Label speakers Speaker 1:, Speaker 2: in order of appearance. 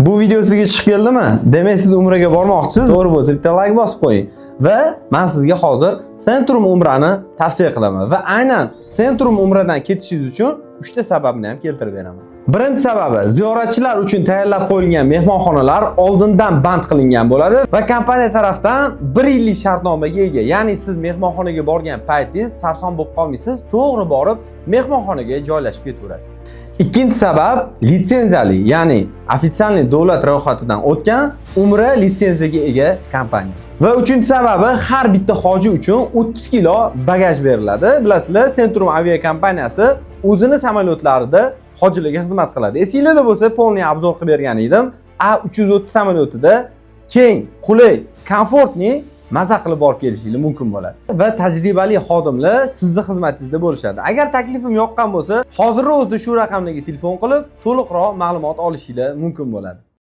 Speaker 1: Bu video sizga chiqib keldimi? Demak, siz umraga bormoqchisiz. To'g'ri bo'lsa, bitta like bosib qo'ying. Va men sizga hozir Centrum umrani tavsiya qilaman va aynan Centrum umradan ketishingiz uchun 3 ta sababni ham keltirib beraman. Birinchi sababi, ziyoratchilar uchun tayyorlab qo'yilgan mehmonxonalar oldindan band qilingan bo'ladi va kompaniya tarafdan 1 yillik shartnomaga ega. Ya'ni siz mehmonxonaga borgan paytingiz sarson bo'lib qolmaysiz, to'g'ri borib mehmonxonaga joylashib ketaverasiz. Ikkinchi sabab litsenziyali, ya'ni ofitsialniy davlat ro'yxatidan o'tgan umra litsenziyaga ega kompaniya. Va uchinchi sababi, har bitta hoji uchun 30 kilo bagaj beriladi. Bilasizlar, Centrum aviakompaniyasi o'zini samolyotlarida hojilarga xizmat qiladi. Esingizda bo'lsa, polniy obzor qilib bergan edim. A330 samolyotida keng, qulay, komfortli maza qilib borib kelishingiz mumkin bo'ladi. Va tajribali xodimlar sizning xizmatingizda bo'lishadi. Agar taklifim yoqqan bo'lsa, hozir o'zida shu raqamlarga telefon qilib, to'liqroq ma'lumot olishingiz mumkin bo'ladi.